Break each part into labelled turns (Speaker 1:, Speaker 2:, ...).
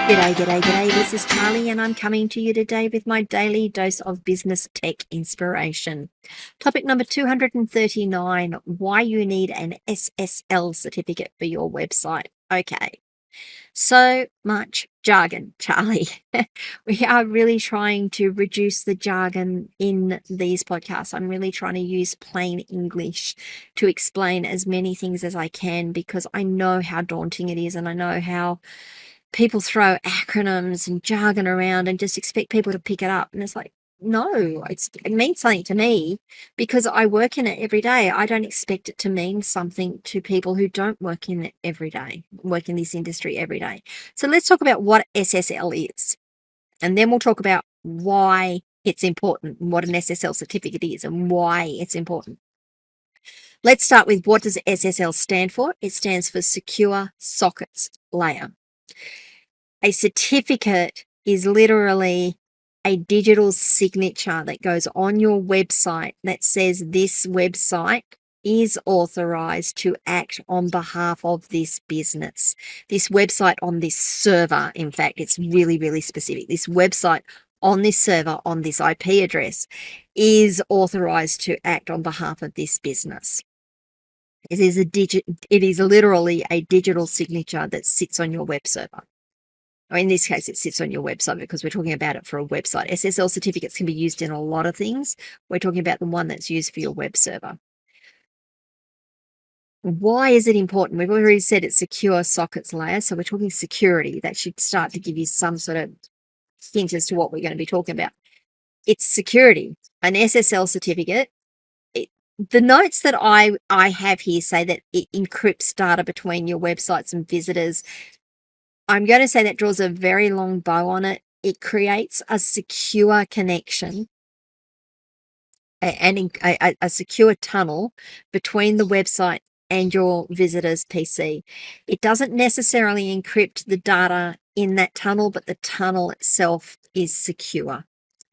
Speaker 1: G'day, g'day, g'day. This is Charlie, and I'm coming to you today with my daily dose of business tech inspiration. Topic number 239, why you need an SSL certificate for your website. Okay, so much jargon, Charlie. We are really trying to reduce the jargon in these podcasts. I'm really trying to use plain English to explain as many things as I can because I know how daunting it is, and I know how people throw acronyms and jargon around and just expect people to pick it up. And it's like, no, it means something to me because I work in it every day. I don't expect it to mean something to people who don't work in it every day, work in this industry every day. So let's talk about what SSL is. And then we'll talk about why it's important and what an SSL certificate is and why it's important. Let's start with, what does SSL stand for? It stands for Secure Sockets Layer. A certificate is literally a digital signature that goes on your website that says this website is authorized to act on behalf of this business. This website on this server, in fact, it's really, really specific. This website on this server, on this IP address, is authorized to act on behalf of this business. It is literally a digital signature that sits on your web server. Or in this case, it sits on your website because we're talking about it for a website. SSL certificates can be used in a lot of things. We're talking about the one that's used for your web server. Why is it important? We've already said it's secure sockets layer. So we're talking security. That should start to give you some sort of hint as to what we're going to be talking about. It's security. An SSL certificate, the notes that I have here say that it encrypts data between your websites and visitors. I'm going to say that draws a very long bow on it. It creates a secure connection and a secure tunnel between the website and your visitor's PC. It doesn't necessarily encrypt the data in that tunnel, but the tunnel itself is secure.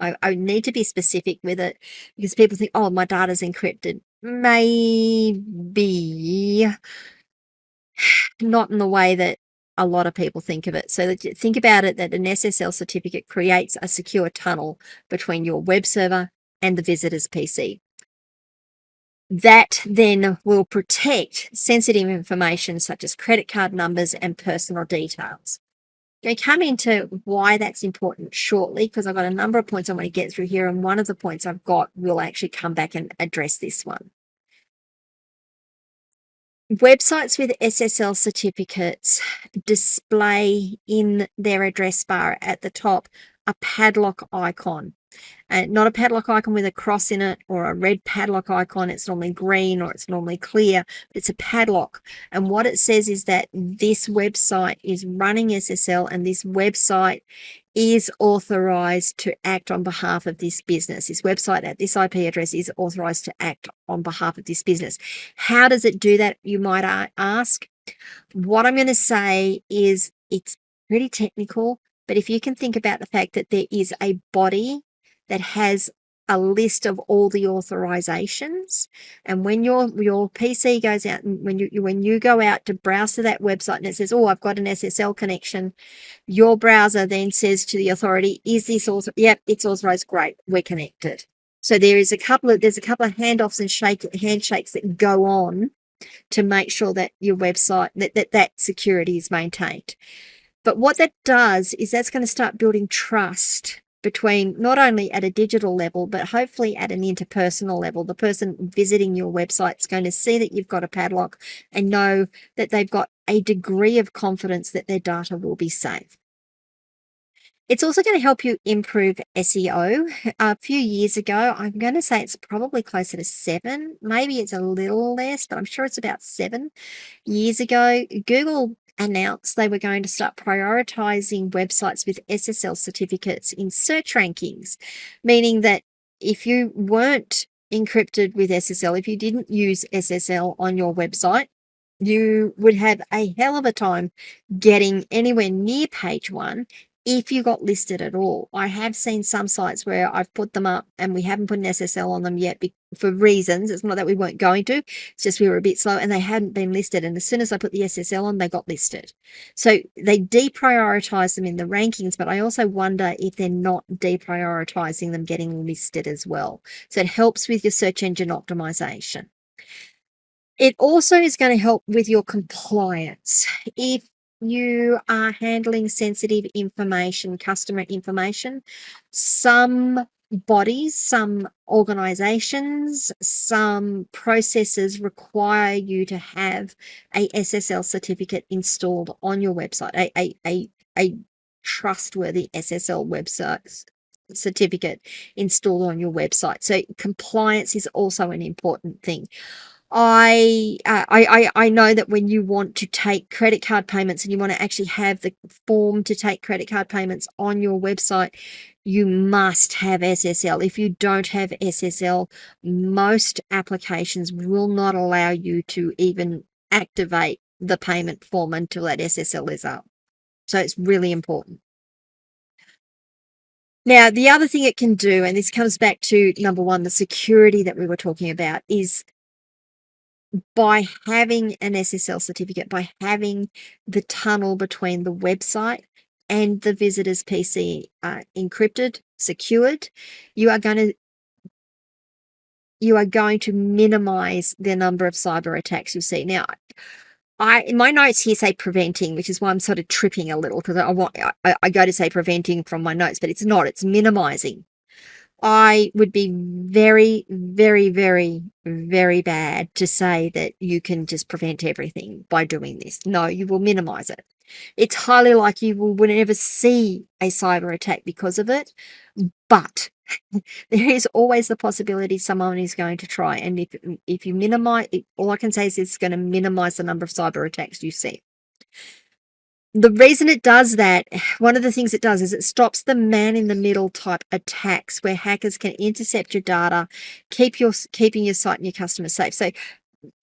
Speaker 1: I need to be specific with it because people think, oh, my data's encrypted. Maybe not in the way that a lot of people think of it. So think about it that an SSL certificate creates a secure tunnel between your web server and the visitor's PC. That then will protect sensitive information such as credit card numbers and personal details. I'm going to come into why that's important shortly because I've got a number of points I want to get through here, and one of the points I've got will actually come back and address this one. Websites with SSL certificates display in their address bar at the top a padlock icon. And not a padlock icon with a cross in it or a red padlock icon. It's normally green or it's normally clear. It's a padlock. And what it says is that this website is running SSL and this website is authorized to act on behalf of this business. This website at this IP address is authorized to act on behalf of this business. How does it do that, you might ask? What I'm going to say is it's pretty technical, but if you can think about the fact that there is a body that has a list of all the authorizations, and when your PC goes out and when you go out to browse to that website and it says, oh, I've got an SSL connection, your browser then says to the authority, is this also, yep, it's authorized, great, we're connected. So there's a couple of handoffs and handshakes that go on to make sure that your website that security is maintained. But what that does is that's going to start building trust between, not only at a digital level, but hopefully at an interpersonal level. The person visiting your website is going to see that you've got a padlock and know that they've got a degree of confidence that their data will be safe. It's also going to help you improve SEO. A few years ago, I'm going to say it's probably closer to 7. Maybe it's a little less, but I'm sure it's about 7 years ago. Google announced they were going to start prioritizing websites with SSL certificates in search rankings, meaning that if you weren't encrypted with SSL, if you didn't use SSL on your website, you would have a hell of a time getting anywhere near page 1, if you got listed at all. I have seen some sites where I've put them up and we haven't put an SSL on them yet for reasons. It's not that we weren't going to, it's just we were a bit slow and they hadn't been listed. And as soon as I put the SSL on, they got listed. So they deprioritize them in the rankings, but I also wonder if they're not deprioritizing them getting listed as well. So it helps with your search engine optimization. It also is going to help with your compliance. If you are handling sensitive information, customer information, some bodies, some organizations, some processes require you to have a SSL certificate installed on your website, a trustworthy SSL website certificate installed on your website. So compliance is also an important thing. I know that when you want to take credit card payments and you want to actually have the form to take credit card payments on your website, you must have SSL. If you don't have SSL, most applications will not allow you to even activate the payment form until that SSL is up. So it's really important. Now, the other thing it can do, and this comes back to number one, the security that we were talking about, is by having an SSL certificate, by having the tunnel between the website and the visitor's PC encrypted, secured, you are going to minimize the number of cyber attacks you see. Now, in my notes here say preventing, which is why I'm sort of tripping a little because I go to say preventing from my notes, but it's not. It's minimizing. I would be very, very, very, very bad to say that you can just prevent everything by doing this. No, you will minimize it. It's highly likely you will never see a cyber attack because of it, but there is always the possibility someone is going to try. And if you minimize it, all I can say is it's going to minimize the number of cyber attacks you see. The reason it does that, one of the things it does is it stops the man-in-the-middle type attacks where hackers can intercept your data, keeping your site and your customers safe. So,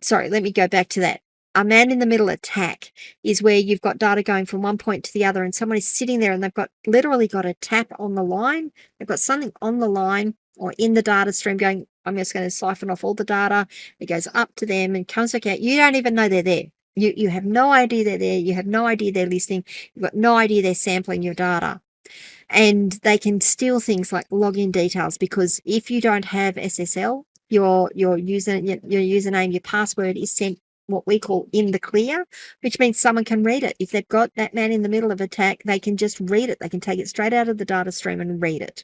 Speaker 1: sorry, let me go back to that. A man-in-the-middle attack is where you've got data going from one point to the other and someone is sitting there and they've literally got a tap on the line. They've got something on the line or in the data stream going, I'm just going to siphon off all the data. It goes up to them and comes back out. You don't even know they're there. You have no idea they're there. You have no idea they're listening. You've got no idea they're sampling your data. And they can steal things like login details because if you don't have SSL, your username, your password is sent what we call in the clear, which means someone can read it. If they've got that man in the middle of attack, they can just read it. They can take it straight out of the data stream and read it.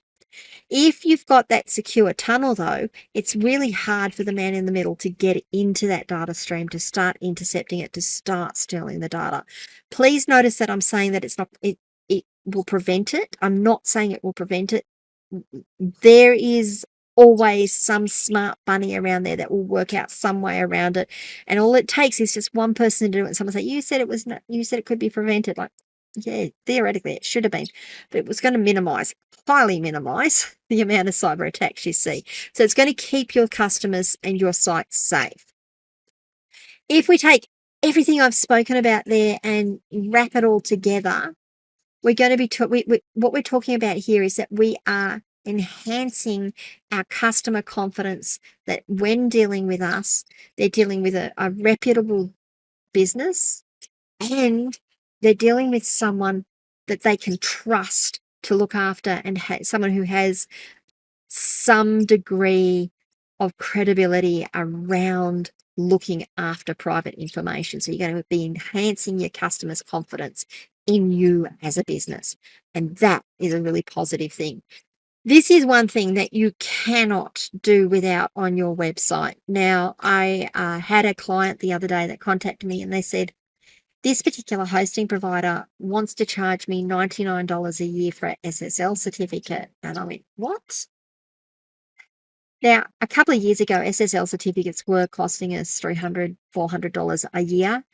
Speaker 1: If you've got that secure tunnel, though, it's really hard for the man in the middle to get into that data stream, to start intercepting it, to start stealing the data. Please notice that I'm saying that it will prevent it. I'm not saying it will prevent it. There is always some smart bunny around there that will work out some way around it. And all it takes is just one person to do it. And someone say, you said it could be prevented. Like, yeah, theoretically it should have been, but it was going to highly minimize the amount of cyber attacks you see. So it's going to keep your customers and your site safe. If we take everything I've spoken about there and wrap it all together, we're going to be what we're talking about here is that we are enhancing our customer confidence that when dealing with us, they're dealing with a reputable business and they're dealing with someone that they can trust to look after and someone who has some degree of credibility around looking after private information. So you're going to be enhancing your customers' confidence in you as a business. And that is a really positive thing. This is one thing that you cannot do without on your website. Now, I had a client the other day that contacted me and they said, this particular hosting provider wants to charge me $99 a year for an SSL certificate. And I went, what? Now, a couple of years ago, SSL certificates were costing us $300, $400 a year.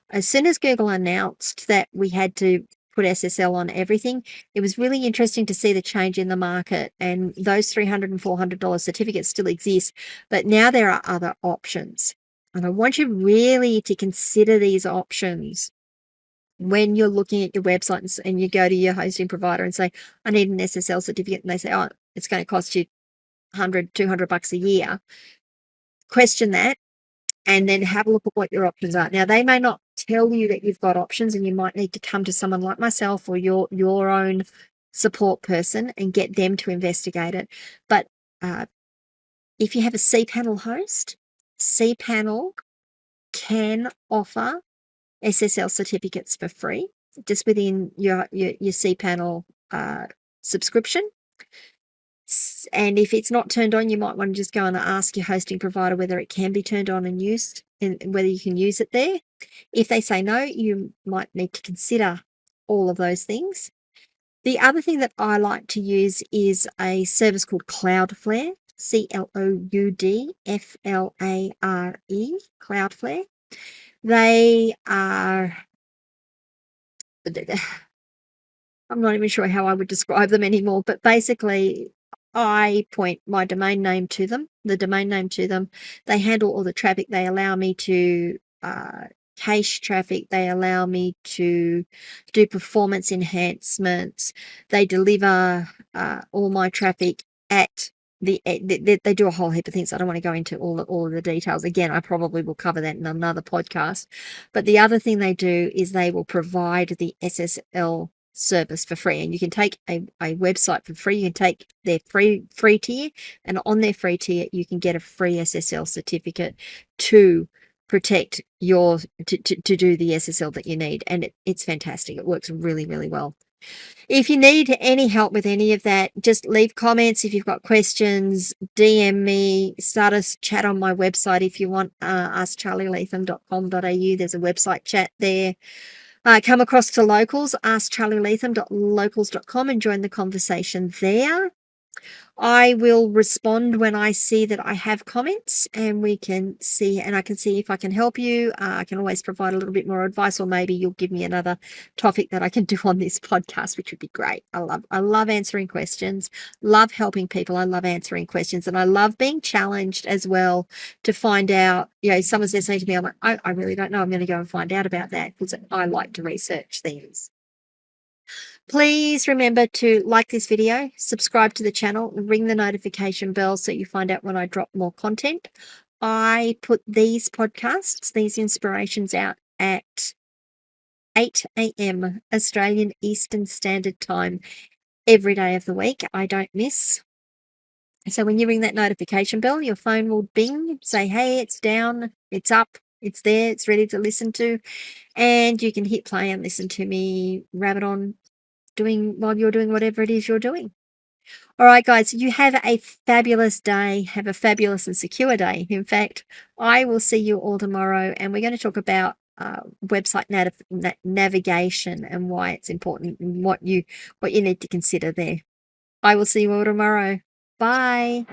Speaker 1: As soon as Google announced that we had to put SSL on everything, it was really interesting to see the change in the market. And those $300 and $400 certificates still exist, but now there are other options. And I want you really to consider these options when you're looking at your website and you go to your hosting provider and say, I need an SSL certificate, and they say, oh, it's going to cost you $100-200 a year, question that and then have a look at what your options are. Now, they may not tell you that you've got options, and you might need to come to someone like myself or your own support person and get them to investigate it. But if you have a cPanel host, cPanel can offer SSL certificates for free just within your cPanel subscription. And if it's not turned on, you might want to just go and ask your hosting provider whether it can be turned on and used, and whether you can use it there. If they say no, you might need to consider all of those things. The other thing that I like to use is a service called Cloudflare, Cloudflare, Cloudflare. They are, I'm not even sure how I would describe them anymore, but basically I point my domain name to them, They handle all the traffic. They allow me to cache traffic. They allow me to do performance enhancements. They deliver all my traffic at they do a whole heap of things. I don't want to go into all of the details. Again, I probably will cover that in another podcast. But the other thing they do is they will provide the SSL service for free, and you can take a website for free. You can take their free tier, and on their free tier you can get a free SSL certificate to protect your to do the SSL that you need, and it's fantastic. It works really, really well. If you need any help with any of that, just leave comments. If you've got questions, DM me, start a chat on my website if you want. askcharlyleetham.com.au. There's a website chat there. Come across to Locals, askcharlyleetham.locals.com, and join the conversation there. I will respond when I see that I have comments, and we can see, and I can see if I can help you. I can always provide a little bit more advice, or maybe you'll give me another topic that I can do on this podcast, which would be great. I love answering questions, love helping people. I love answering questions, and I love being challenged as well to find out, someone's there saying to me, I'm like, I really don't know. I'm going to go and find out about that, because I like to research things. Please remember to like this video, subscribe to the channel, ring the notification bell so you find out when I drop more content. I put these podcasts, these inspirations out at 8 a.m. Australian Eastern Standard Time every day of the week. I don't miss. So when you ring that notification bell, your phone will bing, say, hey, it's down, it's up, it's there, it's ready to listen to. And you can hit play and listen to me rabbit on while you're doing whatever it is you're doing. All right, guys, you have a fabulous day. Have a fabulous and secure day. In fact, I will see you all tomorrow, and we're going to talk about website navigation and why it's important and what you need to consider there. I will see you all tomorrow. Bye.